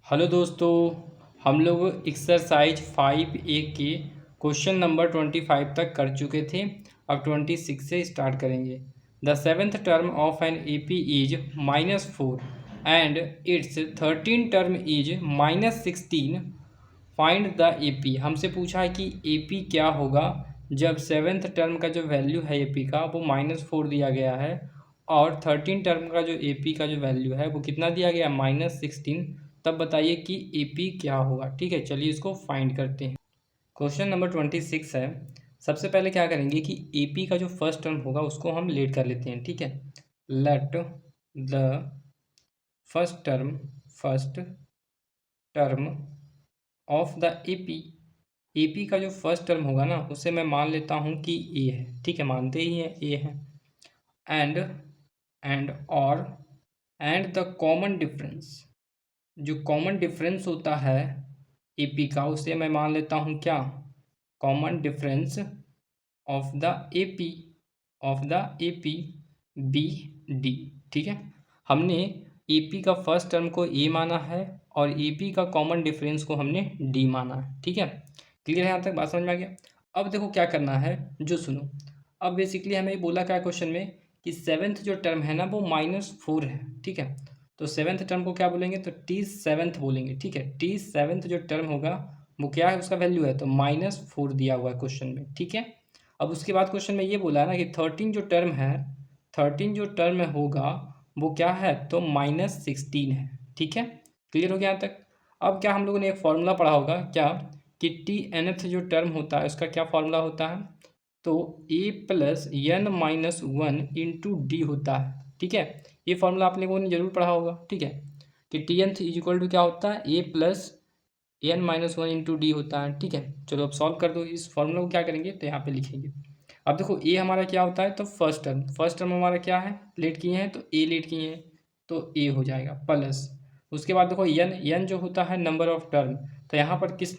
Hello दोस्तों, हम लोग एक्सरसाइज 5A के क्वेश्चन नंबर 25 तक कर चुके थे। अब 26 से स्टार्ट करेंगे। The seventh term of an AP is -4 and its 13 term is -16। Find the AP। हमसे पूछा है कि AP क्या होगा जब सेवेंथ टर्म का जो वैल्यू है AP का वो -4 दिया गया है और 13 टर्म का जो AP का जो वैल्यू है वो कितना दिया गया है, -16। तब बताइए कि AP क्या होगा। ठीक है, चलिए इसको फाइंड करते हैं। क्वेश्चन नंबर 26 है। सबसे पहले क्या करेंगे कि AP का जो फर्स्ट टर्म होगा उसको हम लेट कर लेते हैं। ठीक है, late the first term of the AP का जो फर्स्ट टर्म होगा ना उसे मैं मान लेता हूँ कि A है। ठीक है, मानते ही हैं A है। एंड और एंड द कॉमन डिफरेंस, जो कॉमन डिफरेंस होता है AP का उसे मैं मान लेता हूँ क्या, common difference of the AP BD। ठीक है, हमने AP का फर्स्ट टर्म को A माना है और AP का कॉमन डिफरेंस को हमने D माना है। ठीक है, क्लियर है? यहाँ तक बात समझ में आ गया। अब देखो क्या करना है, जो सुनो। अब बेसिकली हमें बोला क्या क्वेश्चन में कि सेवेंथ जो टर्म है ना वो -4 है। ठीक है, तो सेवेंथ टर्म को क्या बोलेंगे, तो T7 बोलेंगे। ठीक है, T7 जो टर्म होगा वो क्या है, उसका वैल्यू है तो -4 दिया हुआ है क्वेश्चन में। ठीक है, अब उसके बाद क्वेश्चन में ये बोला है ना कि 13 जो टर्म है, 13 जो टर्म होगा वो क्या है, तो -16 है। ठीक है, क्लियर हो गया यहाँ तक। अब क्या हम लोगों ने एक फॉर्मूला पढ़ा होगा क्या, कि Tnth जो टर्म होता है उसका क्या फॉर्मूला होता है, तो A + n - 1 इंटू डी होता है। ठीक है, ये फॉर्मूला आप लोगों ने जरूर पढ़ा होगा। ठीक है, कि Tnth = क्या होता है, A + n - 1 इंटू डी होता है। ठीक है, चलो अब सॉल्व कर दो। इस फॉर्मूला को क्या करेंगे, तो यहाँ पे लिखेंगे। अब देखो ए हमारा क्या होता है, तो फर्स्ट टर्म हमारा क्या है, लेट किए हैं तो ए लेट किए हैं तो ए हो जाएगा प्लस। उसके बाद देखो एन जो होता है नंबर ऑफ टर्म, तो यहाँ पर किस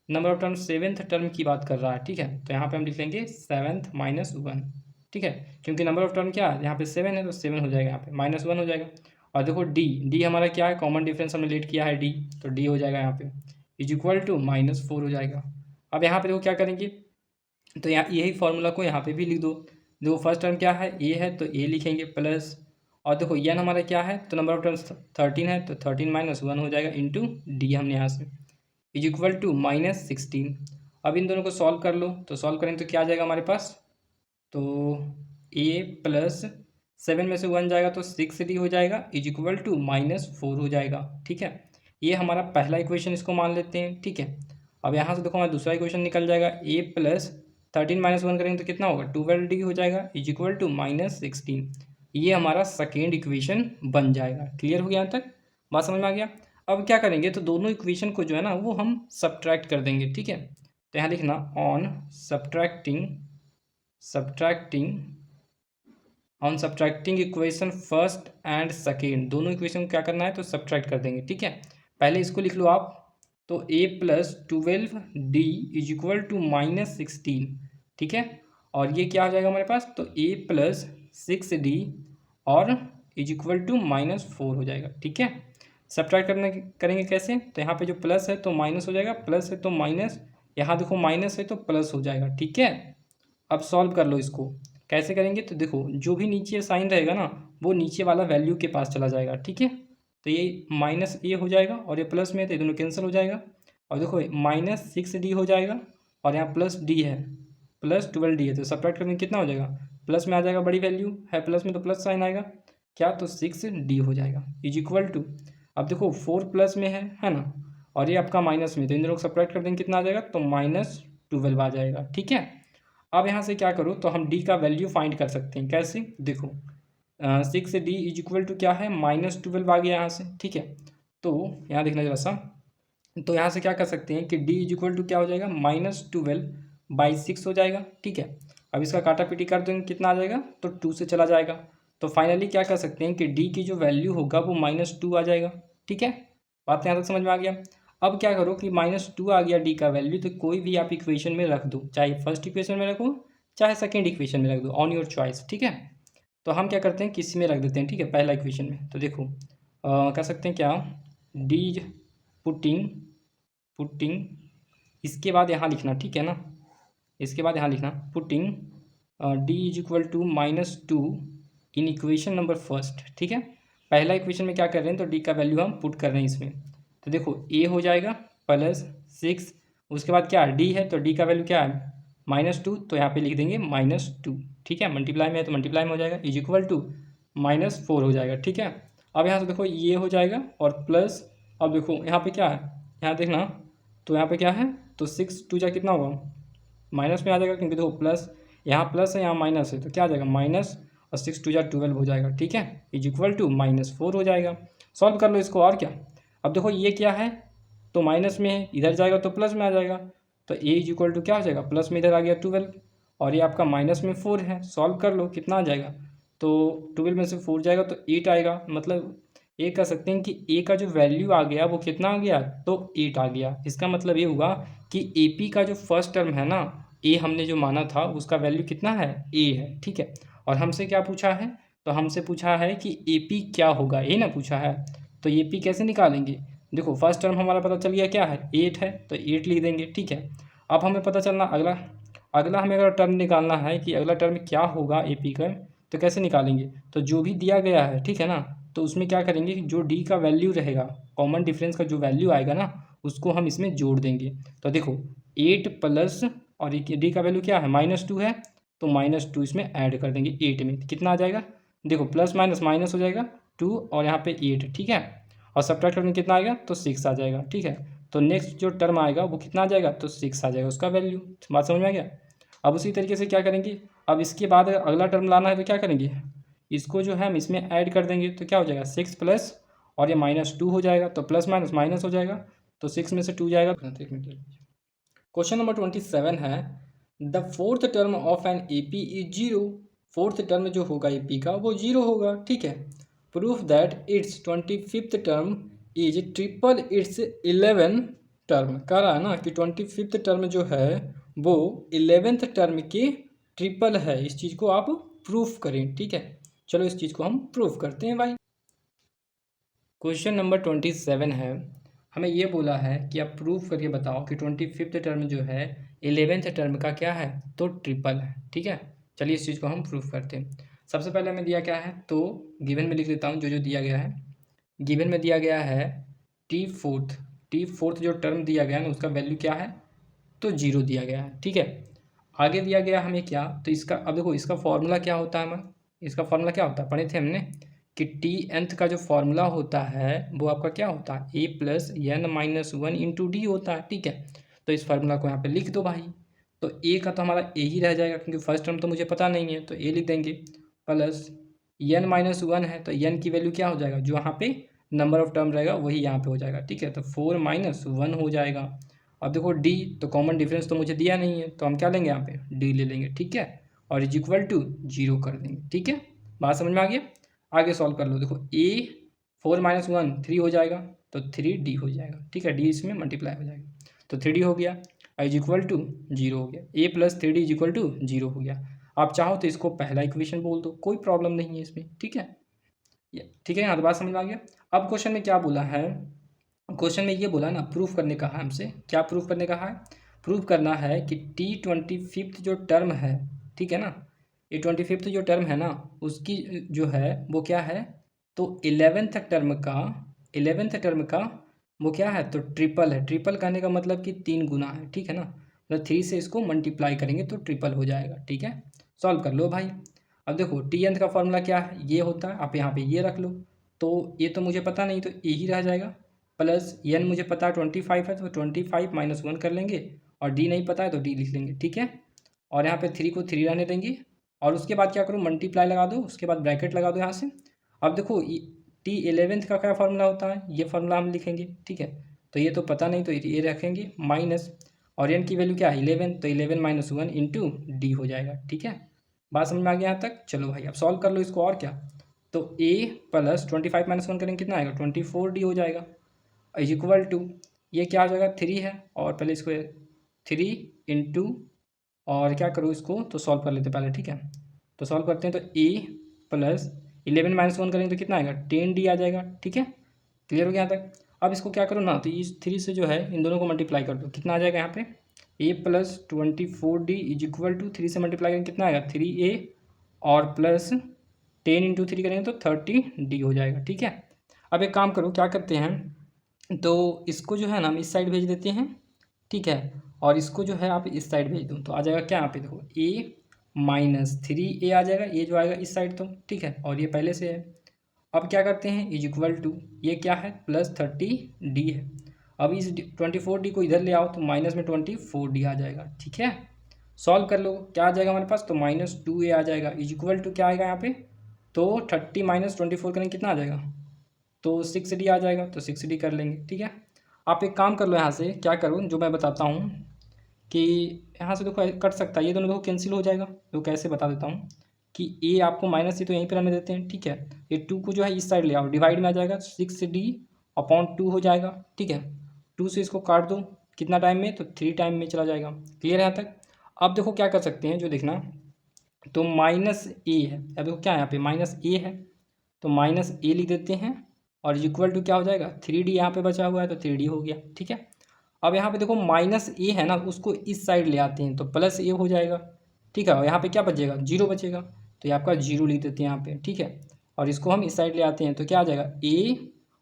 number of term, seventh term की बात कर रहा है। ठीक है, तो यहाँ पे हम लिख लेंगे 7th - 1। ठीक है, क्योंकि नंबर ऑफ टर्म क्या है, यहाँ पे 7 है तो 7 हो जाएगा, यहाँ पे -1 हो जाएगा। और देखो डी हमारा क्या है, कॉमन डिफरेंस हमने लेट किया है डी, तो डी हो जाएगा यहाँ पे = -4 हो जाएगा। अब यहाँ पे देखो क्या करेंगे, तो यहाँ यही फार्मूला को यहाँ पे भी लिख दो। देखो फर्स्ट टर्म क्या है, ए है तो ए लिखेंगे प्लस। और देखो एन हमारा क्या है, तो नंबर ऑफ टर्म्स 13 है तो 13 - 1 हो जाएगा इंटू डी हमने यहाँ से =-16। अब इन दोनों को सॉल्व कर लो, तो सॉल्व करेंगे तो क्या आ जाएगा हमारे पास, तो ए + 7 में से 1 जाएगा तो 6D हो जाएगा =-4 हो जाएगा। ठीक है, ये हमारा पहला इक्वेशन, इसको मान लेते हैं। ठीक है, अब यहाँ से देखो हमारा दूसरा इक्वेशन निकल जाएगा, A + 13 - 1 करेंगे तो कितना होगा, 12D हो जाएगा =-16। ये हमारा सेकेंड इक्वेशन बन जाएगा। क्लियर हो गया यहाँ तक, बात समझ में आ गया। अब क्या करेंगे, तो दोनों इक्वेशन को जो है ना वो हम सब्ट्रैक्ट कर देंगे। ठीक है, तो यहाँ लिखना on subtracting equation first and second, दोनों इक्वेशन को क्या करना है, तो सब्ट्रैक्ट कर देंगे। ठीक है, पहले इसको लिख लो आप, तो A + 12D = -16। ठीक है, और ये क्या हो जाएगा हमारे पास, तो A + 6D और =-4 हो जाएगा। ठीक है, सब्ट्रैक्ट करेंगे कैसे, तो यहाँ पे जो प्लस है तो माइनस हो जाएगा, प्लस है तो माइनस, यहाँ देखो माइनस है तो प्लस हो जाएगा। ठीक है, अब सॉल्व कर लो इसको। कैसे करेंगे, तो देखो जो भी नीचे साइन रहेगा ना वो नीचे वाला वैल्यू के पास चला जाएगा। ठीक है, तो ये -a हो जाएगा और ये प्लस में है तो ये दोनों कैंसिल हो जाएगा। और देखो -6D हो जाएगा और यहाँ +D है, +12D है, तो सब्ट्रैक्ट करने कितना हो जाएगा, प्लस में आ जाएगा, बड़ी वैल्यू है प्लस में तो प्लस साइन आएगा क्या, तो 6D हो जाएगा =। अब देखो 4 प्लस में है ना, और ये आपका माइनस में, तो इन दोनों को सब्ट्रैक्ट कर देंगे कितना आ जाएगा, तो -12 आ जाएगा। ठीक है, अब यहाँ से क्या करो, तो हम D का वैल्यू फाइंड कर सकते हैं। कैसे, देखो 6D = क्या है, -12 आ गया यहाँ से। ठीक है, तो यहाँ देखना जरा सा, तो यहाँ से क्या कर सकते हैं कि D = क्या हो जाएगा, -12/6 हो जाएगा। ठीक है, अब इसका काटा पीटी कर देंगे कितना आ जाएगा, तो 2 से चला जाएगा। तो फाइनली क्या कर सकते हैं कि D की जो वैल्यू होगा वो -2 आ जाएगा। ठीक है, बात यहाँ तक समझ में आ गया। अब क्या करो कि -2 आ गया D का वैल्यू, तो कोई भी आप इक्वेशन में रख दो, चाहे फर्स्ट इक्वेशन में रखो चाहे सेकेंड इक्वेशन में रख दो, ऑन योर चॉइस। ठीक है, तो हम क्या करते हैं, किसी में रख देते हैं। ठीक है, पहला इक्वेशन में, तो देखो कह सकते हैं क्या, D पुटिंग इसके बाद यहाँ लिखना, ठीक है ना, इसके बाद यहाँ लिखना putting D is equal to -2 in equation number first, ठीक है। पहला इक्वेशन में क्या कर रहे हैं, तो डी का वैल्यू हम पुट कर रहे हैं इसमें। तो देखो ए हो जाएगा +6, उसके बाद क्या डी है, तो डी का वैल्यू क्या है -2, तो यहाँ पे लिख देंगे -2, ठीक है। मल्टीप्लाई में है तो मल्टीप्लाई में हो जाएगा, इज इक्वल टू -4 हो जाएगा, ठीक है। अब यहाँ से देखो ये हो जाएगा और प्लस, अब देखो यहाँ पे क्या है, यहाँ देखना, तो यहाँ पे क्या है, तो 6 2 जा कितना होगा, माइनस में आ जाएगा, क्योंकि देखो प्लस यहाँ प्लस है यहाँ माइनस है, तो क्या आ जाएगा माइनस, और 6 2 जा 12 हो जाएगा, ठीक है, इज इक्वल टू -4 हो जाएगा। सॉल्व कर लो इसको, और क्या। अब देखो ये क्या है, तो माइनस में है, इधर जाएगा तो प्लस में आ जाएगा, तो ए इज इक्वल टू क्या हो जाएगा, प्लस में इधर आ गया 12, और ये आपका माइनस में 4 है। सॉल्व कर लो, कितना आ जाएगा, तो 12 में से 4 जाएगा तो 8 आएगा। मतलब ये कह सकते हैं कि ए का जो वैल्यू आ गया वो कितना आ गया, तो 8 आ गया। इसका मतलब ये हुआ कि ए पी का जो फर्स्ट टर्म है ना, ए हमने जो माना था उसका वैल्यू कितना है, ए है, ठीक है। और हमसे क्या पूछा है, तो हमसे पूछा है कि ए पी क्या होगा, ए ना पूछा है, तो ए पी कैसे निकालेंगे। देखो फर्स्ट टर्म हमारा पता चल गया क्या है, 8 है, तो 8 लिख देंगे, ठीक है। अब हमें पता चलना अगला अगला हमें अगर टर्म निकालना है कि अगला टर्म क्या होगा ए पी का, तो कैसे निकालेंगे, तो जो भी दिया गया है, ठीक है ना, तो उसमें क्या करेंगे, जो डी का वैल्यू रहेगा, कॉमन डिफरेंस का जो वैल्यू आएगा ना, उसको हम इसमें जोड़ देंगे। तो देखो 8 प्लस, और डी का वैल्यू क्या है -2 है, तो -2 इसमें ऐड कर देंगे 8 में, कितना आ जाएगा, देखो प्लस माइनस माइनस हो जाएगा 2, और यहाँ पे 8, ठीक है, और सब्ट्रैक्ट करने कितना आएगा, तो 6 आ जाएगा, ठीक है। तो नेक्स्ट जो टर्म आएगा वो कितना आ जाएगा, तो 6 आ जाएगा उसका वैल्यू। बात समझ में आ गया। अब उसी तरीके से क्या करेंगे, अब इसके बाद अगला टर्म लाना है तो क्या करेंगे, इसको जो है हम इसमें ऐड कर देंगे, तो क्या हो जाएगा 6 प्लस, और ये -2 हो जाएगा, तो प्लस माइनस माइनस हो जाएगा, तो 6 में से 2 जाएगा। क्वेश्चन नंबर 27 है, the fourth term of an A P is 0, fourth term जो होगा ए पी का वो 0 होगा, ठीक है। Proof that it's 25th term is triple it's 11 term. कह रहा है ना कि 25th टर्म जो है वो 11th टर्म के ट्रिपल है, इस चीज़ को आप प्रूफ करें, ठीक है। चलो इस चीज़ को हम प्रूफ करते हैं भाई। क्वेश्चन नंबर 27 है, हमें ये बोला है कि आप प्रूफ करके बताओ कि 25th टर्म जो है 11th टर्म का क्या है, तो ट्रिपल है, ठीक है। चलिए इस चीज़ को हम प्रूफ करते हैं। सबसे पहले हमें दिया क्या है, तो गिवन में लिख देता हूँ जो दिया गया है। गिवन में दिया गया है टी फोर्थ जो टर्म दिया गया है ना, उसका वैल्यू क्या है, तो 0 दिया गया है, ठीक है। आगे दिया गया हमें क्या, तो इसका, अब देखो इसका फॉर्मूला क्या होता है, हमें इसका फॉर्मूला क्या होता है, पढ़े थे हमने कि टी nth का जो फॉर्मूला होता है वो आपका क्या होता है, a plus n minus 1 into D होता है, ठीक है। तो इस फार्मूला को यहाँ पे लिख दो भाई। तो a का तो हमारा a ही रह जाएगा, क्योंकि फर्स्ट टर्म तो मुझे पता नहीं है, तो a लिख देंगे, प्लस n माइनस 1 है, तो n की वैल्यू क्या हो जाएगा, जो यहाँ पे नंबर ऑफ टर्म रहेगा वही यहाँ पे हो जाएगा, ठीक है। तो 4 माइनस 1 हो जाएगा। अब देखो डी, तो कॉमन डिफरेंस तो मुझे दिया नहीं है, तो हम क्या लेंगे यहाँ पे, डी ले लेंगे, ठीक है, और इज इक्वल टू 0 कर देंगे, ठीक है। बात समझ में आ गया। आगे सॉल्व कर लो, देखो ए 4 माइनस 1 3 हो जाएगा, तो 3d हो जाएगा, ठीक है, डी इसमें मल्टीप्लाई हो जाएगा, तो 3d हो गया, इज इक्वल टू 0 हो गया, a plus 3d is equal to 0 हो गया। आप चाहो तो इसको पहला इक्वेशन बोल दो, कोई प्रॉब्लम नहीं है इसमें, ठीक है, ठीक है। यहाँ तो बात समझ में आ गया। अब क्वेश्चन में क्या बोला है, क्वेश्चन में ये बोला ना, प्रूफ करने कहा हमसे, क्या प्रूफ करने कहा है, प्रूफ करना है कि t25th जो टर्म है, ठीक है ना, ये 25th जो टर्म है ना, उसकी जो है वो क्या है, तो 11th टर्म का वो क्या है, तो ट्रिपल है। ट्रिपल कहने का मतलब कि 3 गुना है, ठीक है ना, मतलब 3 से इसको मल्टीप्लाई करेंगे तो ट्रिपल हो जाएगा, ठीक है। सॉल्व कर लो भाई। अब देखो टी का फॉर्मूला क्या है, ये होता है, आप यहाँ पे ये रख लो, तो ये तो मुझे पता नहीं, तो ए ही रह जाएगा, प्लस n मुझे पता है 25 है, तो 25 माइनस 1 कर लेंगे, और d नहीं पता है तो d लिख लेंगे, ठीक है। और यहाँ पे 3 को 3 रहने देंगे, और उसके बाद क्या करो, मल्टीप्लाई लगा दो, उसके बाद ब्रैकेट लगा दो यहाँ से। अब देखो t11th का क्या फार्मूला होता है, ये फार्मूला हम लिखेंगे, ठीक है। तो ये तो पता नहीं, तो ये रखेंगे माइनस, और n की वैल्यू क्या है 11, तो 11 माइनस 1 इंटू डी हो जाएगा, ठीक है। बात समझ में आ गया यहाँ तक। चलो भाई अब सॉल्व कर लो इसको, और क्या, तो a प्लस 25 माइनस 1 करेंगे कितना आएगा, 24d हो जाएगा, इज इक्वल टू, ये क्या हो जाएगा 3 है, और पहले इसको 3 इंटू, और क्या करो इसको, तो सॉल्व कर लेते पहले, ठीक है। तो सॉल्व करते हैं, तो a प्लस 11 माइनस 1 करेंगे तो कितना आएगा 10d आ जाएगा, ठीक है। क्लियर हो गया यहाँ तक। अब इसको क्या करो ना, तो इस 3 से जो है इन दोनों को मल्टीप्लाई कर दो, कितना आ जाएगा यहाँ पे a+24d इज इक्वल टू 3 से मल्टीप्लाई करेंगे कितना आएगा 3a और प्लस 10 इंटू 3 करेंगे तो 30d हो जाएगा। ठीक है, अब एक काम करो, क्या करते हैं, तो इसको जो है ना हम इस साइड भेज देते हैं। ठीक है, और इसको जो है आप इस साइड भेज दो, तो आ जाएगा क्या यहाँ पे देखो a-3a आ जाएगा, ये जो आएगा इस साइड तो। ठीक है, और ये पहले से है। अब क्या करते हैं, इज इक्वल टू ये क्या है +30d है। अब इस 24d को इधर ले आओ तो माइनस में 24d आ जाएगा। ठीक है, सॉल्व कर लो, क्या आ जाएगा हमारे पास, तो -2a आ जाएगा इज इक्वल टू क्या आएगा यहाँ पे, तो 30 - 24 करेंगे कितना आ जाएगा, तो 6d आ जाएगा, तो 6d कर लेंगे। ठीक है, आप एक काम कर लो, यहाँ से क्या करो जो मैं बताता हूँ कि यहाँ से देखो कट सकता है, ये दोनों देखो कैंसिल हो जाएगा। तो कैसे बता देता हूँ कि ए आपको माइनस से तो यहीं पर रहने देते हैं। ठीक है, ये 2 को जो है इस साइड ले आओ, डिवाइड में आ जाएगा 6d/2 हो जाएगा। ठीक है, 2 से इसको काट दो, कितना टाइम में, तो 3 टाइम में चला जाएगा। क्लियर है यहाँ तक। अब देखो क्या कर सकते हैं, जो देखना, तो -a है, अब देखो क्या है यहाँ पे -a है, तो -a लिख देते हैं और इक्वल टू क्या हो जाएगा 3d, यहाँ पे बचा हुआ है तो 3d हो गया। ठीक है, अब यहाँ पे देखो -a है ना, उसको इस साइड ले आते हैं तो +a हो जाएगा। ठीक है, और यहाँ पे क्या बचेगा 0 बचेगा, तो ये आपका 0 लिख देते हैं यहाँ पे। ठीक है, और इसको हम इस साइड ले आते हैं तो क्या आ जाएगा a,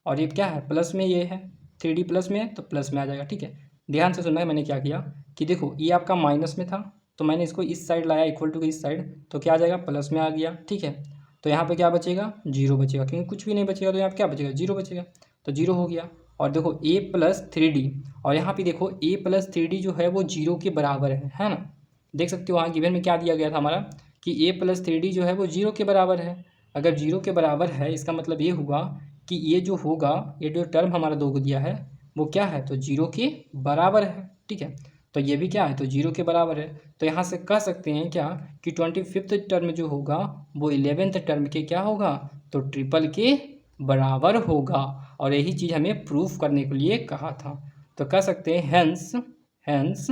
और ये क्या है प्लस में, ये है 3d प्लस में है तो प्लस में आ जाएगा। ठीक है, ध्यान से सुनना है, मैंने क्या किया कि देखो ये आपका माइनस में था तो मैंने इसको इस साइड लाया इक्वल टू के इस साइड, तो क्या आ जाएगा प्लस में आ गया। ठीक है, तो यहाँ पे क्या बचेगा 0 बचेगा, क्योंकि कुछ भी नहीं बचेगा तो यहाँ पे क्या बचेगा 0 बचेगा, तो 0 हो गया। और देखो a+3d, और यहाँ पे देखो a+3d जो है वो 0 के बराबर है ना। देख सकते हो वहाँ गिवन में क्या दिया गया था हमारा कि a+3d जो है वो 0 के बराबर है। अगर 0 के बराबर है इसका मतलब ये हुआ कि ये जो होगा, ये जो टर्म हमारा 2 को दिया है वो क्या है, तो 0 के बराबर है। ठीक है, तो ये भी क्या है, तो 0 के बराबर है। तो यहाँ से कह सकते हैं क्या कि 25th टर्म जो होगा वो 11th टर्म के क्या होगा, तो ट्रिपल के बराबर होगा। और यही चीज़ हमें प्रूफ करने के लिए कहा था, तो कह सकते हैं hence hence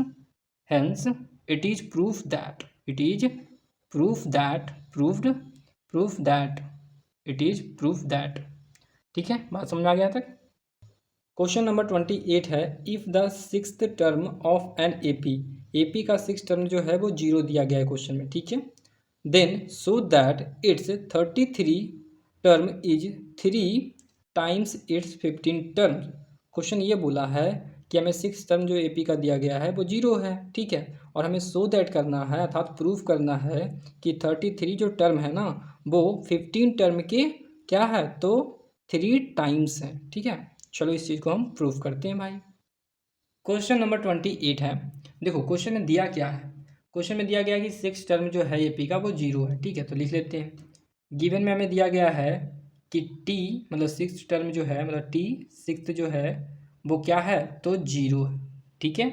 hence it is proof that, it is proof that, proof that, it is proof that. ठीक है, बात समझ में आ गया तक। क्वेश्चन नंबर 28 है, if the 6th term of an AP का 6th टर्म जो है वो 0 दिया गया है क्वेश्चन में। ठीक है, then so that its 33 term is 3 times its 15 term. Question ये बोला है कि हमें 6th टर्म जो एपी का दिया गया है वो 0 है। ठीक है, और हमें सो दैट करना है, अर्थात प्रूफ करना है कि 33 जो टर्म है ना वो 15 टर्म के क्या है, तो 3 टाइम्स है। ठीक है, चलो इस चीज़ को हम प्रूफ करते हैं भाई। क्वेश्चन नंबर 28 है, देखो क्वेश्चन में दिया क्या है, क्वेश्चन में दिया गया है कि 6th टर्म जो है एपी का वो 0 है। ठीक है, तो लिख लेते हैं। गिवन में हमें दिया गया है कि टी मतलब 6th टर्म जो है, मतलब टी 6th जो है वो क्या है, तो 0 है। ठीक है,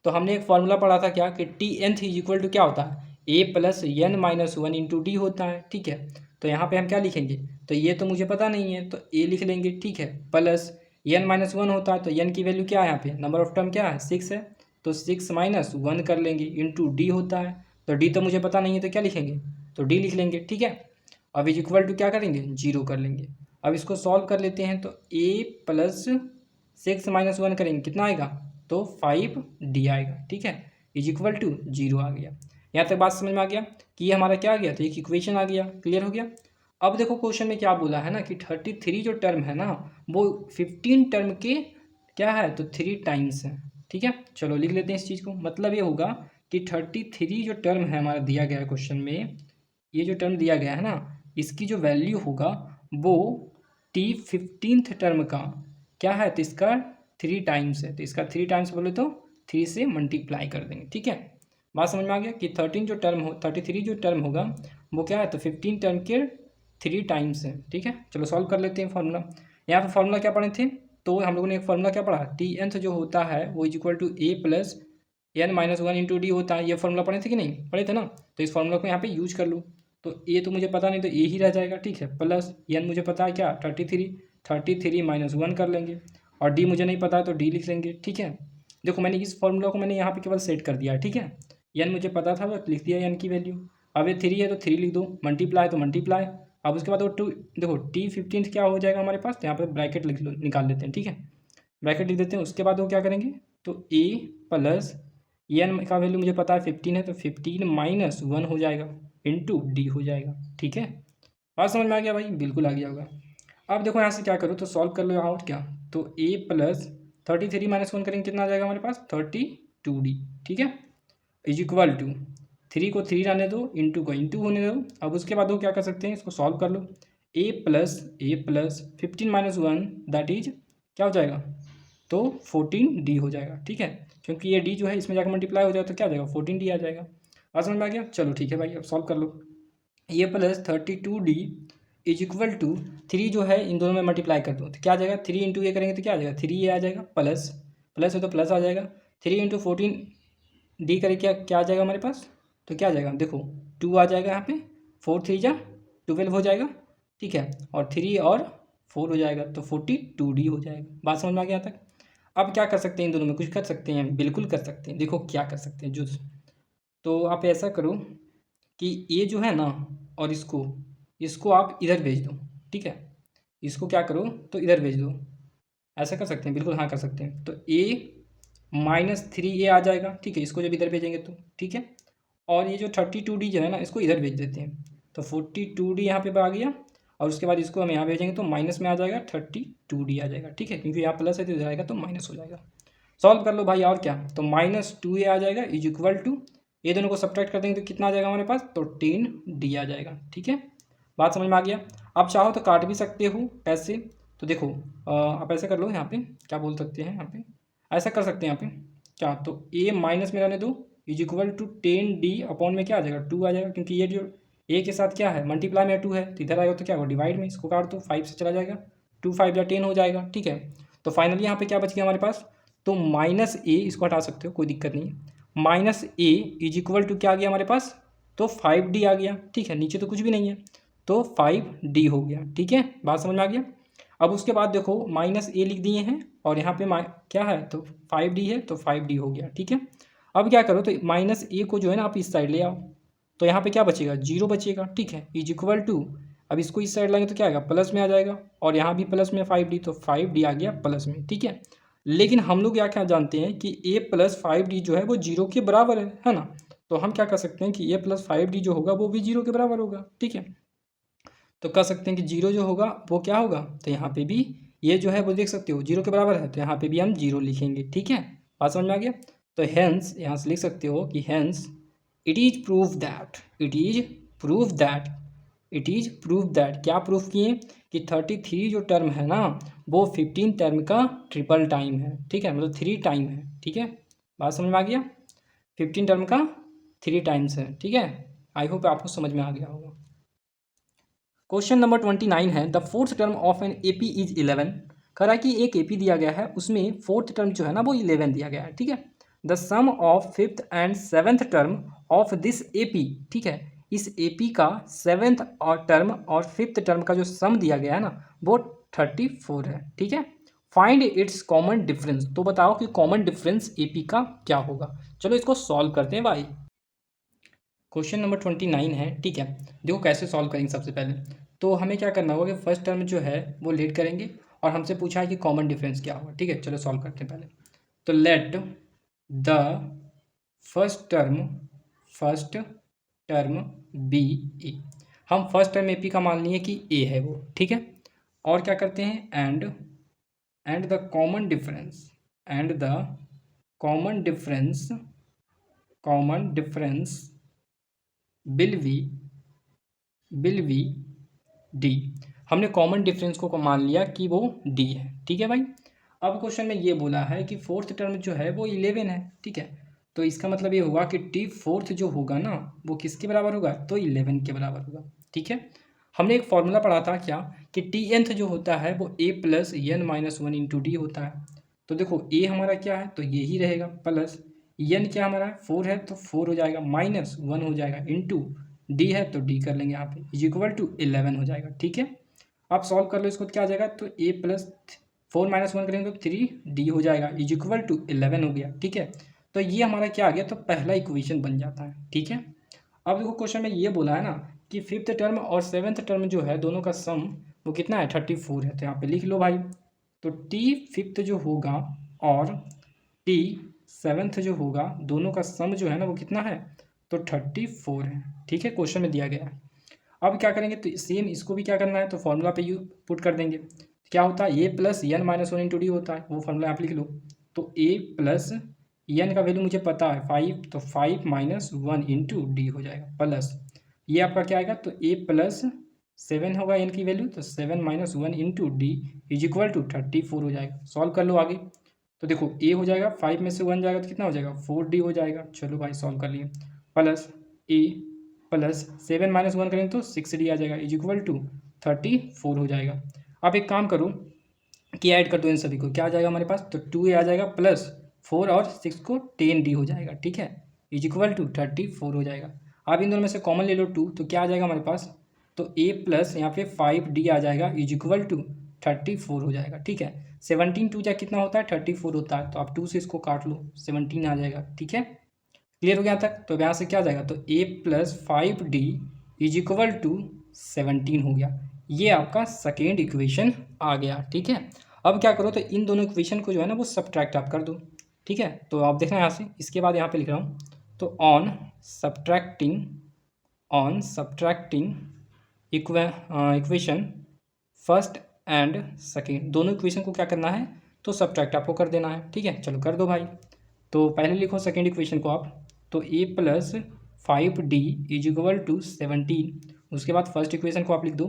तो हमने एक फॉर्मूला पढ़ा था क्या कि T nth is equal to क्या होता है, a+n-1 इंटू डी होता है। ठीक है, तो यहाँ पे हम क्या लिखेंगे, तो ये तो मुझे पता नहीं है तो a लिख लेंगे। ठीक है, प्लस n-1 होता है तो n की वैल्यू क्या है, यहाँ पे नंबर ऑफ टर्म क्या है 6 है, तो 6 - 1 कर लेंगे, इंटू डी होता है, तो डी तो मुझे पता नहीं है तो क्या लिखेंगे, तो डी लिख लेंगे। ठीक है, अब इज इक्वल टू क्या करेंगे 0 कर लेंगे। अब इसको सॉल्व कर लेते हैं, तो a+6 - 1 करेंगे कितना आएगा, तो 5d आएगा। ठीक है, इज इक्वल टू 0 आ गया। यहाँ तक बात समझ में आ गया कि ये हमारा क्या आ गया, तो एक इक्वेशन आ गया। क्लियर हो गया। अब देखो क्वेश्चन में क्या बोला है ना कि 33 जो टर्म है ना वो 15 टर्म के क्या है, तो 3 टाइम्स है। ठीक है, चलो लिख लेते हैं इस चीज़ को। मतलब ये होगा कि 33 जो टर्म है हमारा दिया गया है क्वेश्चन में, ये जो टर्म दिया गया है ना इसकी जो वैल्यू होगा वो t15th टर्म का क्या है, तो इसका 3 टाइम्स है, तो इसका 3 टाइम्स बोले तो 3 से मल्टीप्लाई कर देंगे। ठीक है, बात समझ में आ गया कि 33 जो टर्म होगा वो क्या है, तो 15 टर्म के 3 टाइम्स है। ठीक है, चलो सॉल्व कर लेते हैं फॉर्मूला। यहाँ पर फॉर्मूला क्या पढ़े थे, तो हम लोगों ने एक फॉर्मूला क्या पढ़ा, टी nth जो होता है वो is equal to a+n-1 into D होता है। ये फॉर्मूला पढ़े थे कि नहीं, पढ़े थे ना, तो इस फॉर्मूला को यहाँ पे यूज कर लूँ। तो ए तो मुझे पता नहीं तो ए ही रह जाएगा। ठीक है, प्लस एन मुझे पता है क्या 33 - 1 कर लेंगे, और डी मुझे नहीं पता है तो डी लिख लेंगे। ठीक है, देखो मैंने इस फॉर्मूला को मैंने यहाँ पे केवल सेट कर दिया है। ठीक है, एन मुझे पता था तो लिख दिया एन की वैल्यू। अब ये 3 है तो 3 लिख दो, मल्टीप्लाई तो मल्टीप्लाई। अब उसके बाद वो 2 देखो t15 क्या हो जाएगा हमारे पास, तो यहाँ पर ब्रैकेट लिख लो, निकाल लेते हैं। ठीक है, ब्रैकेट लिख देते हैं। उसके बाद वो क्या करेंगे, तो ए प्लस एन का वैल्यू मुझे पता है 15 है, तो 15 माइनस 1 हो जाएगा इंटू डी हो जाएगा। ठीक है, बात समझ में आ गया भाई? बिल्कुल आ गया होगा। अब देखो यहाँ से क्या करो, तो सॉल्व कर लो यहाँ और क्या, तो ए प्लस 33 माइनस 1 करेंगे कितना आ जाएगा हमारे पास 32D। ठीक है, इज इक्वल टू 3 को 3 रहने दो, इंटू को इंटू होने दो। अब उसके बाद वो क्या कर सकते हैं, इसको सॉल्व कर लो। A plus 15 minus 1 that is क्या हो जाएगा, तो 14D हो जाएगा। ठीक है, क्योंकि ये डी जो है इसमें जाकर मल्टीप्लाई हो जाएगा तो क्या आ जाएगा 14D आ जाएगा। बात समझ में आ गया? चलो ठीक है भाई, अब सॉल्व कर लो। A plus 32D is equal to 3 जो है इन दोनों में मल्टीप्लाई कर दो तो क्या आ जाएगा, 3 इंटू ए करेंगे तो क्या आ जाएगा 3 आ जाएगा, प्लस प्लस है तो प्लस आ जाएगा, 3 इंटू 14D करें क्या क्या आ जाएगा हमारे पास, तो क्या आ जाएगा देखो 2 आ जाएगा यहाँ पे, 4 3 जा 12 हो जाएगा। ठीक है, और 3 और 4 हो जाएगा तो 42D हो जाएगा। बात समझ में आ गया तक? अब क्या कर सकते हैं, इन दोनों में कुछ कर सकते हैं, बिल्कुल कर सकते हैं। देखो क्या कर सकते हैं जो, तो आप ऐसा करो कि ये जो है ना, और इसको इसको आप इधर भेज दो। ठीक है, इसको क्या करो, तो इधर भेज दो। ऐसा कर सकते हैं, बिल्कुल हाँ कर सकते हैं। तो ए -3a आ जाएगा। ठीक है, इसको जब इधर भेजेंगे तो ठीक है, और ये जो 32D जो है ना, इसको इधर भेज देते हैं तो 42D यहाँ पे आ गया, और उसके बाद इसको हम यहाँ भेजेंगे तो माइनस में आ जाएगा 32D आ जाएगा। ठीक है, क्योंकि यहाँ प्लस है तो इधर आएगा तो माइनस हो जाएगा। सॉल्व कर लो भाई, और क्या, तो -2a आ जाएगा इज इक्वल टू, ये दोनों को सब्ट्रैक्ट कर देंगे तो कितना आ जाएगा हमारे पास, तो 10D आ जाएगा। ठीक है, बात समझ में आ गया? आप चाहो तो काट भी सकते हो ऐसे, तो देखो आप ऐसे कर लो, यहाँ पे क्या बोल सकते हैं, यहाँ पे ऐसा कर सकते हैं, यहाँ पे क्या, तो ए माइनस में रहने दो is equal to 10D upon में क्या आ जाएगा 2 आ जाएगा, क्योंकि ये जो ए के साथ क्या है मल्टीप्लाई में 2 है, तो इधर आएगा तो क्या होगा डिवाइड में, इसको काट दो 5 से चला जाएगा, 2 5 या 10 हो जाएगा। ठीक है, तो फाइनली यहाँ पे क्या बच गया हमारे पास, तो -a इसको हटा सकते हो, कोई दिक्कत नहीं है। -a इज इक्वल टू क्या आ गया हमारे पास, तो 5D आ गया। ठीक है, नीचे तो कुछ भी नहीं है तो 5D हो गया। ठीक है, बात समझ में आ गया? अब उसके बाद देखो -a लिख दिए हैं और यहाँ पे क्या है, तो 5D है तो 5D हो गया। ठीक है, अब क्या करो, तो -a को जो है ना आप इस साइड ले आओ, तो यहाँ पे क्या बचेगा 0 बचेगा। ठीक है, इज इक्वल टू, अब इसको इस साइड लाएंगे तो क्या आएगा प्लस में आ जाएगा, और यहाँ भी प्लस में 5D, तो 5D आ गया प्लस में। ठीक है, लेकिन हम लोग क्या क्या जानते हैं कि a प्लस 5D जो है वो 0 के बराबर है ना, तो हम क्या कर सकते हैं कि a प्लस 5D जो होगा वो भी 0 के बराबर होगा। ठीक है, तो कह सकते हैं कि 0 जो होगा वो क्या होगा, तो यहाँ पे भी ये जो है वो देख सकते हो 0 के बराबर है, तो यहाँ पे भी हम 0 लिखेंगे। ठीक है, बात समझ में आ गया? तो हैंस यहाँ से लिख सकते हो कि hence it is proof that, क्या प्रूफ किए कि 33 जो टर्म है ना वो 15 टर्म का ट्रिपल टाइम है। ठीक है, मतलब 3 टाइम है। ठीक है, बात समझ में आ गया? 15 टर्म का 3 टाइम्स है। ठीक है, आई होप आपको समझ में आ गया होगा। क्वेश्चन नंबर 29 है, the fourth term of an A P is 11। कह रहा है कि एक ए पी दिया गया है, उसमें फोर्थ टर्म जो है ना वो 11 दिया गया है। ठीक है, the sum of fifth and seventh term of this A P, ठीक है, इस ए पी का सेवेंथ और टर्म और फिफ्थ टर्म का जो सम दिया गया है ना वो 34 है। ठीक है, फाइंड इट्स कॉमन डिफरेंस, तो बताओ कि कॉमन डिफरेंस ए पी का क्या होगा। चलो इसको सॉल्व करते हैं भाई। क्वेश्चन नंबर 29 है। ठीक है, देखो कैसे सॉल्व करेंगे। सबसे पहले तो हमें क्या करना होगा कि फर्स्ट टर्म जो है वो लेट करेंगे, और हमसे पूछा है कि कॉमन डिफरेंस क्या होगा। ठीक है, चलो सॉल्व करते हैं पहले। तो let the first term be a, हम फर्स्ट टर्म ए पी का मान लिए कि ए है वो। ठीक है, और क्या करते हैं, and the common difference will be D. हमने कॉमन डिफरेंस को मान लिया कि वो डी है। ठीक है भाई, अब क्वेश्चन में ये बोला है कि फोर्थ टर्म जो है वो 11 है। ठीक है, तो इसका मतलब ये हुआ कि टी फोर्थ जो होगा ना वो किसके बराबर होगा, तो 11 के बराबर होगा। ठीक है, हमने एक फॉर्मूला पढ़ा था क्या, कि टी एंथ जो होता है वो a plus n minus 1 into D होता है। तो देखो ए हमारा क्या है, तो ये ही रहेगा, प्लस एन क्या हमारा 4 है तो 4 हो जाएगा, माइनस 1 हो जाएगा, इंटू डी है तो डी कर लेंगे यहाँ पे, इज इक्वल टू 11 हो जाएगा। ठीक है, आप सॉल्व कर लो इसको, क्या आ जाएगा, तो ए प्लस 4 माइनस 1 करेंगे तो 3D हो जाएगा, इज इक्वल टू 11 हो गया। ठीक है, तो ये हमारा क्या आ गया, तो पहला इक्वेशन बन जाता है। ठीक है, अब देखो क्वेश्चन में ये बोला है ना कि फिफ्थ टर्म और सेवेंथ टर्म जो है दोनों का सम वो कितना है 34 है, तो यहाँ पे लिख लो भाई। तो टी फिफ्थ जो होगा और टी सेवन्थ जो होगा, दोनों का सम जो है ना वो कितना है, तो 34 है। ठीक है, क्वेश्चन में दिया गया है। अब क्या करेंगे, तो सेम इसको भी क्या करना है, तो फॉर्मूला पे यू पुट कर देंगे। क्या होता है, a plus n minus one into D होता है, वो फॉर्मूला आप लिख लो। तो ए प्लस एन का वैल्यू मुझे पता है 5, तो 5 माइनस वन इंटू डी हो जाएगा, प्लस ये आपका क्या आएगा, तो ए प्लस 7 होगा एन की वैल्यू, तो 7 minus one into D is equal to 34 हो जाएगा। सॉल्व कर लो आगे। तो देखो ए हो जाएगा, 5 में से 1 जाएगा तो कितना हो जाएगा, 4D हो जाएगा। चलो भाई सॉल्व कर लिए। प्लस ए प्लस 7 माइनस 1 करेंगे तो 6D आ जाएगा, इज इक्वल टू 34 हो जाएगा। अब एक काम करो कि ऐड कर दो इन सभी को, क्या आ जाएगा हमारे पास, तो 2A आ जाएगा प्लस 4 और 6 को 10D हो जाएगा। ठीक है, इज इक्वल टू 34 हो जाएगा। अब इन दोनों में से कॉमन ले लो 2, तो क्या आ जाएगा हमारे पास, तो A प्लस यहाँ पे 5D आ जाएगा, इज इक्वल टू 34 हो जाएगा। ठीक है, 17 2 जा कितना होता है, 34 होता है, तो आप 2 से इसको काट लो, 17 आ जाएगा। ठीक है, क्लियर हो गया तक। तो यहाँ से क्या आ जाएगा, तो A plus 5D is equal to 17 हो गया। ये आपका सेकेंड इक्वेशन आ गया। ठीक है, अब क्या करो, तो इन दोनों इक्वेशन को जो है ना वो सब्ट्रैक्ट आप कर दो। ठीक है, तो आप देखना यहाँ से, इसके बाद यहाँ पे लिख रहा हूँ, तो on subtracting equation first and second, दोनों इक्वेशन को क्या करना है, तो सब्ट्रैक्ट आपको कर देना है। ठीक है, चलो कर दो भाई। तो पहले लिखो सेकेंड इक्वेशन को आप, तो a plus 5D is equal to 17। उसके बाद फर्स्ट इक्वेशन को आप लिख दो,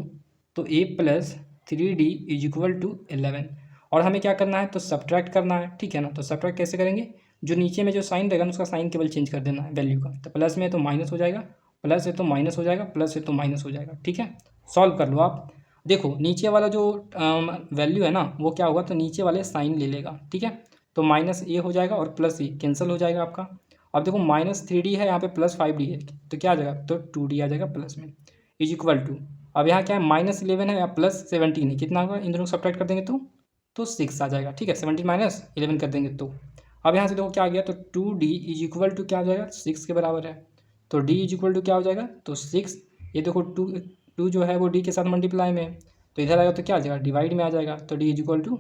तो a plus 3D is equal to 11। और हमें क्या करना है, तो सब्ट्रैक्ट करना है। ठीक है ना, तो सब्ट्रैक्ट कैसे करेंगे, जो नीचे में जो साइन रहेगा ना उसका साइन केवल चेंज कर देना है वैल्यू का, तो प्लस में है तो माइनस हो जाएगा, प्लस है तो माइनस हो जाएगा, प्लस है तो माइनस हो जाएगा। ठीक है, सॉल्व कर लो आप। देखो नीचे वाला जो वैल्यू है ना वो क्या होगा, तो नीचे वाले साइन ले लेगा। ठीक है, तो माइनस ए हो जाएगा और प्लस ए कैंसिल हो जाएगा आपका। अब देखो माइनस 3D है, यहाँ पे प्लस 5D है, तो क्या आ जाएगा, तो 2D आ जाएगा प्लस में, इज इक्वल टू, अब यहाँ क्या है, माइनस 11 है या प्लस 17 है, कितना होगा, इन दोनों को सब्ट्रैक्ट कर देंगे तो 6 आ जाएगा। ठीक है, 17 माइनस 11 कर देंगे तो अब यहाँ से देखो क्या आ गया, तो 2D इज इक्वल टू क्या हो जाएगा, 6 के बराबर है, तो D इज इक्वल टू क्या हो जाएगा, तो 6। ये देखो टू जो है वो D के साथ मल्टीप्लाई में है, तो इधर आएगा तो क्या आ जाएगा, डिवाइड में आ जाएगा, तो D इज इक्वल टू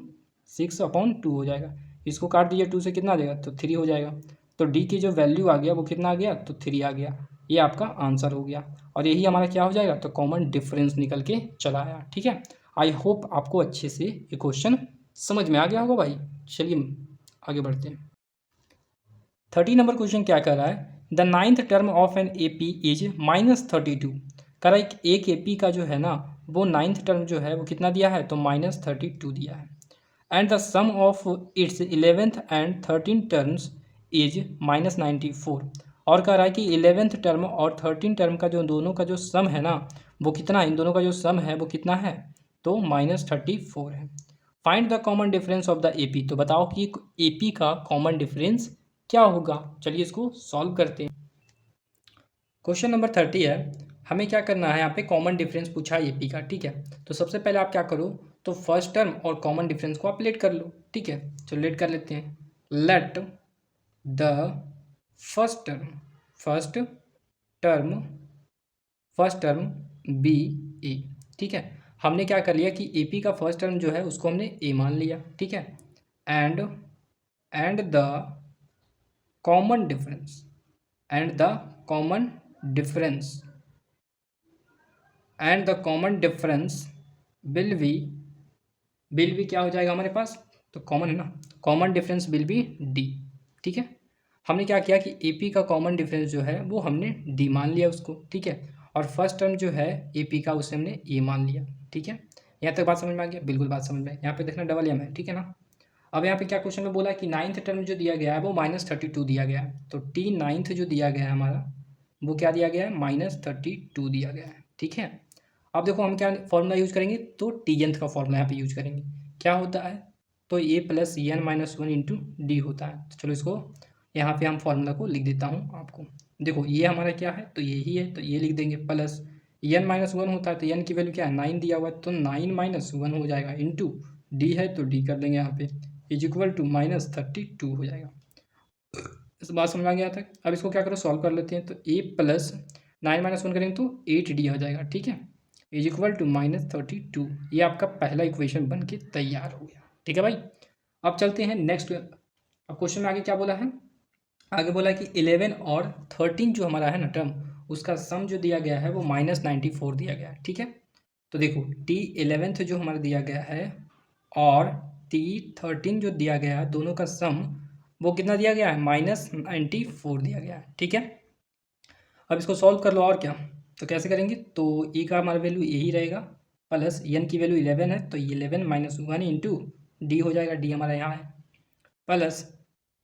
6/2 हो जाएगा। इसको काट दीजिए, 2 से कितना आ जाएगा, तो 3 हो जाएगा। तो D की जो वैल्यू आ गया वो कितना आ गया, तो 3 आ गया। ये आपका आंसर हो गया और यही हमारा क्या हो जाएगा, तो कॉमन डिफरेंस निकल के चला आया। ठीक है, आई होप आपको अच्छे से ये क्वेश्चन समझ में आ गया होगा भाई। चलिए आगे बढ़ते हैं। 30 नंबर क्वेश्चन क्या कर रहा है, the 9th term of an AP is -32। कह रहा है एक AP का जो है ना वो 9th टर्म जो है वो कितना दिया है, तो -32 दिया है। And the sum of its 11th and 13th terms is -94। और कह रहा है कि 11th टर्म और 13th टर्म का जो दोनों का जो सम है ना वो कितना है, इन दोनों का जो सम है वो कितना है, तो -34 है। Find the common difference of the AP। तो बताओ कि AP का कॉमन डिफरेंस क्या होगा। चलिए इसको सॉल्व करते हैं। क्वेश्चन नंबर 30 है, हमें क्या करना है, यहाँ पे कॉमन डिफरेंस पूछा है AP का। ठीक है, तो सबसे पहले आप क्या करो, तो फर्स्ट टर्म और कॉमन डिफरेंस को आप लेट कर लो। ठीक है, चलो लेट कर लेते हैं। Let the first term be a. ठीक है, हमने क्या कर लिया कि AP का फर्स्ट टर्म जो है उसको हमने A मान लिया। ठीक है, and the common difference will be क्या हो जाएगा हमारे पास, तो कॉमन है ना, common difference will be D। ठीक है, हमने क्या किया कि AP का कॉमन डिफरेंस जो है वो हमने D मान लिया उसको। ठीक है, और फर्स्ट टर्म जो है AP का उसे हमने A मान लिया। ठीक है, यहाँ तक बात समझ में आ गया, बिल्कुल बात समझ में। यहाँ पे देखना डबल M है। ठीक है ना, अब यहाँ पे क्या क्वेश्चन में बोला कि 9th टर्म जो दिया गया है वो -32 दिया गया है, तो T 9th जो दिया गया है हमारा वो क्या दिया गया है, -32 दिया गया है। ठीक है, अब देखो हम क्या फॉर्मूला यूज करेंगे, तो टीएंथ का फॉर्मूला यहाँ पे यूज करेंगे। क्या होता है, तो A plus n minus 1 into D होता है। तो चलो इसको यहाँ पे हम फॉर्मूला को लिख देता हूँ आपको। देखो ये हमारा क्या है, तो ये ही है, तो ये लिख देंगे, प्लस n माइनस 1 होता है, तो n की वैल्यू क्या है, 9 दिया हुआ है, तो 9 माइनस 1 हो जाएगा, इंटू डी है तो डी कर देंगे यहाँ पे, इज इक्वल टू -32 हो जाएगा। इस बात समझ आ गया था। अब इसको क्या करो, सॉल्व कर लेते हैं। तो A प्लस 9 माइनस 1 करेंगे तो 8D आ जाएगा। ठीक है, इज इक्वल टू -32। ये आपका पहला इक्वेशन बन के तैयार हो गया। ठीक है भाई। अब चलते हैं नेक्स्ट। अब क्वेश्चन में आगे क्या बोला है, आगे बोला कि 11 और 13 जो हमारा है ना टर्म, उसका सम जो दिया गया है वो -94 दिया गया है। ठीक है, तो देखो T11 जो हमारा दिया गया है और T13 जो दिया गया है, दोनों का सम वो कितना दिया गया है, -94 दिया गया है। ठीक है, अब इसको सॉल्व कर लो। और क्या, तो कैसे करेंगे, तो e का हमारा वैल्यू यही रहेगा, प्लस n की वैल्यू 11 है, तो 11 - 1 इंटू डी हो जाएगा, डी हमारा यहाँ है, प्लस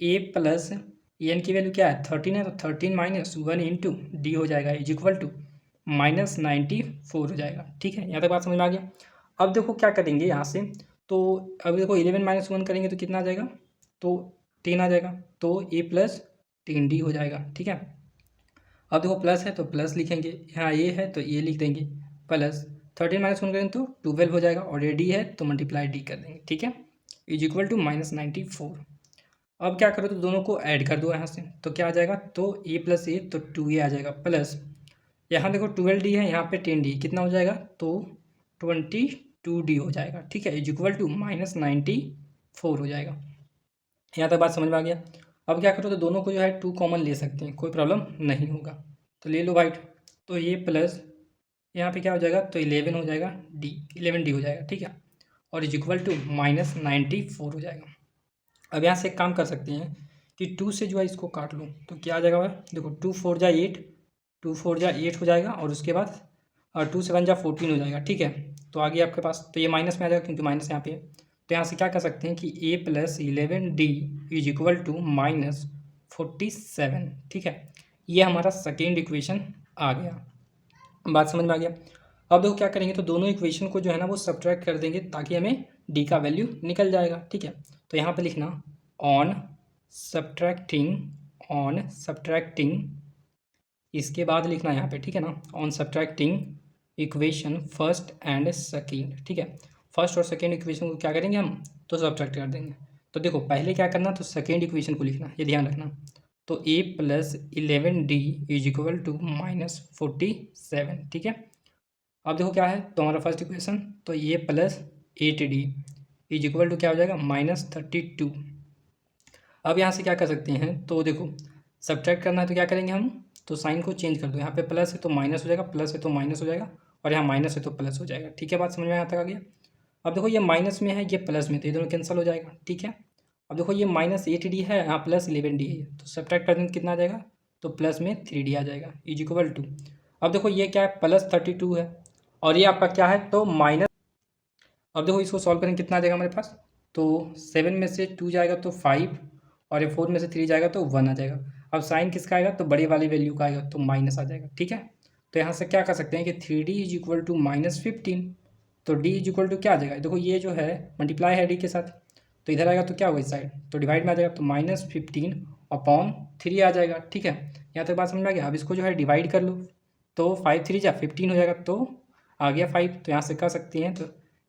a प्लस n की वैल्यू क्या है, 13 है, तो 13 - 1 इंटू डी हो जाएगा, इज इक्वल टू -94 हो जाएगा। ठीक है, यहाँ तक बात समझ में आ गया। अब देखो क्या करेंगे यहाँ से, तो अब देखो 11 - 1 करेंगे तो कितना आ जाएगा, तो 10 आ जाएगा, तो a प्लस 10d हो जाएगा। ठीक है, अब देखो प्लस है तो प्लस लिखेंगे, यहाँ ए है तो ए लिख देंगे, प्लस 13 - 1 करेंगे तो 12 हो जाएगा, और ये डी है तो मल्टीप्लाई डी कर देंगे। ठीक है, इज इक्वल टू -94। अब क्या करो, तो दोनों को ऐड कर दो यहाँ से, तो क्या आ जाएगा, तो ए प्लस ए तो 2a आ जाएगा, प्लस यहाँ देखो 12d है, यहाँ पे 10d, कितना हो जाएगा, तो 22d हो जाएगा। ठीक है, इज इक्वल टू -94 हो जाएगा। यहाँ तक बात समझ में आ गया। अब क्या करो, तो दोनों को जो है 2 कॉमन ले सकते हैं, कोई प्रॉब्लम नहीं होगा, तो ले लो भाई। तो ये प्लस यहाँ पे क्या हो जाएगा, तो 11 हो जाएगा, डी 11d हो जाएगा। ठीक है, और इज इक्वल टू -94 हो जाएगा। अब यहाँ से एक काम कर सकते हैं कि 2 से जो है इसको काट लूँ, तो क्या आ जाएगा भाई, देखो 2 4 जा 8, 2 4 जा 8 हो जाएगा, और उसके बाद 2 7 जा 14 हो जाएगा। ठीक है, तो आगे आपके पास तो ये माइनस में आ जाएगा, क्योंकि माइनस यहाँ पे है, तो यहाँ से क्या कर सकते हैं कि a plus 11d is equal to -47। ठीक है, ये हमारा सेकेंड इक्वेशन आ गया, बात समझ में आ गया। अब देखो क्या करेंगे, तो दोनों इक्वेशन को जो है ना वो सब्ट्रैक्ट कर देंगे, ताकि हमें d का वैल्यू निकल जाएगा। ठीक है, तो यहाँ पे लिखना ऑन सब्ट्रैक्टिंग, इसके बाद लिखना यहाँ पे, ठीक है ना, on subtracting equation first and second. ठीक है, फर्स्ट और सेकेंड इक्वेशन को क्या करेंगे हम, तो सब्ट्रैक्ट कर देंगे। तो देखो पहले क्या करना, तो सेकेंड इक्वेशन को लिखना, ये ध्यान रखना, तो a plus 11d is equal to -47। ठीक है, अब देखो क्या है, तो हमारा फर्स्ट इक्वेशन, तो a plus 8d is equal to क्या हो जाएगा, -32। अब यहाँ से क्या कर सकते हैं, तो देखो सब्ट्रैक्ट करना है तो क्या करेंगे हम, तो साइन को चेंज कर दो, यहाँ पे प्लस है तो माइनस हो जाएगा, प्लस है तो माइनस हो जाएगा, और यहाँ माइनस है तो प्लस हो जाएगा। ठीक है, बात समझ में यहाँ तक आ गया। अब देखो ये माइनस में है, ये प्लस में, तो ये दोनों कैंसिल हो जाएगा। ठीक है, अब देखो ये -8d है, यहाँ प्लस 11d है, तो सब्ट्रैक्ट कर देंगे कितना आ जाएगा, तो प्लस में 3d आ जाएगा, इज इक्वल टू, अब देखो ये क्या है, +32 है, और ये आपका क्या है, तो माइनस। अब देखो इसको सॉल्व करेंगे कितना आ जाएगा हमारे पास, तो 7 में से 2 जाएगा तो 5, और ये 4 में से 3 जाएगा तो 1 आ जाएगा। अब साइन किसका आएगा, तो बड़ी वाली वैल्यू का आएगा, तो माइनस आ जाएगा। ठीक है, तो यहाँ से क्या कर सकते हैं कि 3d इज इक्वल टू -15, तो d इज इक्वल टू क्या आ जाएगा, देखो ये जो है मल्टीप्लाई है d के साथ, तो इधर आएगा तो क्या होगा, इस साइड तो डिवाइड में आ जाएगा, तो -15/3 आ जाएगा। ठीक है, यहाँ तक बात समझ में आ गया। अब इसको जो है डिवाइड कर लो, तो 5 3 जा 15 हो जाएगा, तो आ गया 5, तो यहाँ से कर सकते हैं, तो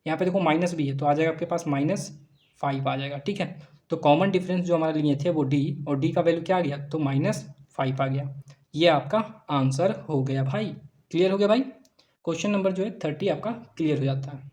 यहाँ पे देखो माइनस भी है, तो आ जाएगा आपके पास -5 आ जाएगा। ठीक है, तो कॉमन डिफरेंस जो हमारे लिए थे वो d, और d का वैल्यू क्या आ गया, तो -5 आ गया। ये आपका आंसर हो गया भाई, क्लियर हो गया भाई। क्वेश्चन नंबर जो है 30 आपका क्लियर हो जाता है।